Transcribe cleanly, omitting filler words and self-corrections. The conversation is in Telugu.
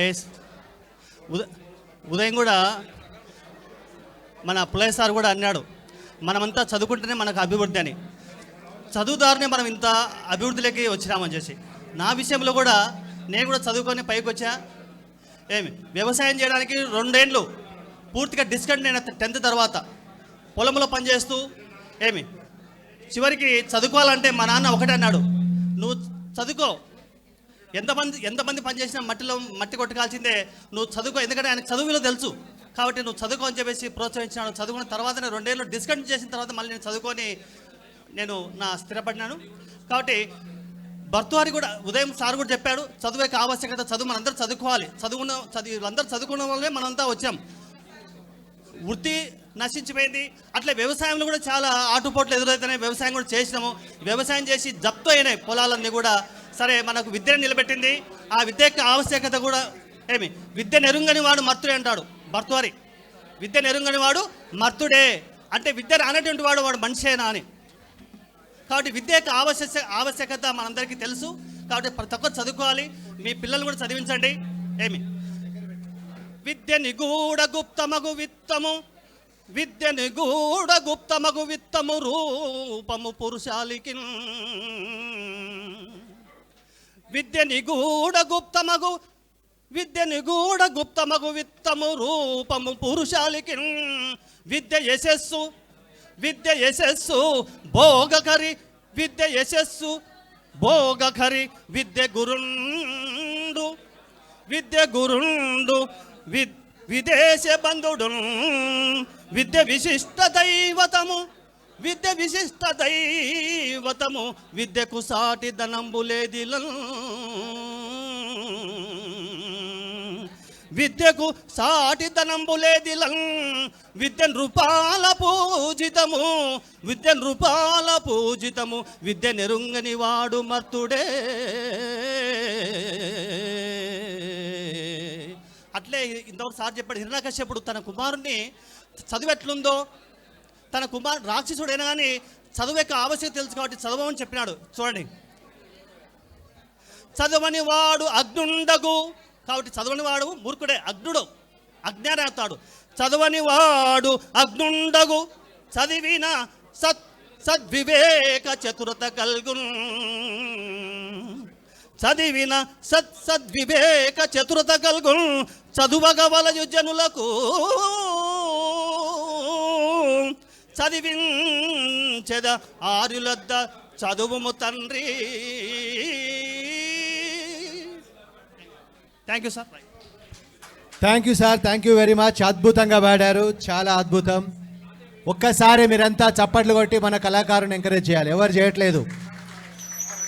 ఎస్ ఉదయం కూడా మన పుల్లయ్య సార్ కూడా అన్నాడు, మనమంతా చదువుకుంటేనే మనకు అభివృద్ధి అని. చదువుదారునే మనం ఇంత అభివృద్ధిలోకి వచ్చినామని చేసి, నా విషయంలో కూడా నేను కూడా చదువుకొని పైకి వచ్చా. వ్యవసాయం చేయడానికి 2 ఏళ్ళు పూర్తిగా డిస్కంటిన్యూ నేను 10th తర్వాత పొలంలో పనిచేస్తూ చివరికి చదువుకోవాలంటే మా నాన్న ఒకటే అన్నాడు, నువ్వు చదువుకో, ఎంతమంది పనిచేసినా మట్టి కొట్టుకాల్సిందే, నువ్వు చదువుకో, ఎందుకంటే ఆయనకు చదువులో తెలుసు కాబట్టి నువ్వు చదువుకో అని చెప్పేసి ప్రోత్సహించినాడు. చదువుకున్న తర్వాత 2 ఏళ్ళు డిస్కంటిన్యూ చేసిన తర్వాత మళ్ళీ నేను చదువుకొని స్థిరపడినాను. కాబట్టి భర్తవారి కూడా ఉదయం సార్ కూడా చెప్పాడు, చదువు యొక్క ఆవశ్యకత, చదువు మనందరూ చదువుకోవాలి, వీళ్ళందరూ చదువుకున్న వల్లే మనంతా వచ్చాం. వృత్తి నశించిపోయింది. అట్లే వ్యవసాయంలో కూడా చాలా ఆటుపోట్లు ఎదురైతేనే వ్యవసాయం కూడా చేసినాము. వ్యవసాయం చేసి జప్తు అయినాయి పొలాలన్నీ కూడా. సరే, మనకు విద్యను నిలబెట్టింది. ఆ విద్య యొక్క ఆవశ్యకత కూడా విద్య నెరుంగని వాడు మర్తుడే అంటాడు భర్తవారి. విద్య నెరుంగని వాడు మర్తుడే అంటే విద్య రానటువంటి వాడు మనిషేనా అని. కాబట్టి విద్య యొక్క ఆవశ్యకత మనందరికీ తెలుసు. కాబట్టి ప్రతి ఒక్కరు చదువుకోవాలి. మీ పిల్లలు కూడా చదివించండి. విద్య నిగూఢ గుప్తమగు విత్తము, విద్య నిగూఢ గుప్తమగు విత్తము రూపము పురుషాలికి. విద్య నిగూఢ గుప్తమగు విత్తము రూపము పురుషాలికి. విద్య యశస్సు భోగకరి, విద్య యశస్సు భోగకరి. విద్య గురుండు విదేశ బంధుడు. విద్య విశిష్ట దైవతము, విద్యకు సాటి ధనంబులేదిలను. విద్యకు సాటి ధనంబులేదిలను. విద్య నృపాల పూజితము, విద్య నెరుంగని వాడు మర్తుడే. అట్లే ఇంతవరకు సార్ చెప్పాడు, హిరణ్యకశ్యపుడు తన కుమారుణ్ణి చదువు ఎట్లుందో, తన కుమారుడు రాక్షసుడైనా కానీ చదువు యొక్క ఆవశ్యకత తెలుసు కాబట్టి చదవమని చెప్పినాడు. చూడండి, చదవని వాడు అగ్నుండగు, కాబట్టి చదవని వాడు మూర్ఖుడే, అజ్ఞానేస్తాడు. చదవని వాడు అగ్నుండగు, చదివిన సద్వివేక చతురత కల్గున్. చదివిన సద్వివేక చతురత కల్గున్. చదువగవలయు జనులకు, చదివించెద ఆరులద్ద చదువుము తండ్రి. Thank you sir. Thank you very much. అద్భుతంగా పాడారు, చాలా అద్భుతం. ఒక్కసారి మీరంతా చప్పట్లు కొట్టి మన కళాకారుని ఎంకరేజ్ చేయాలి, ఎవరు చేయట్లేదు.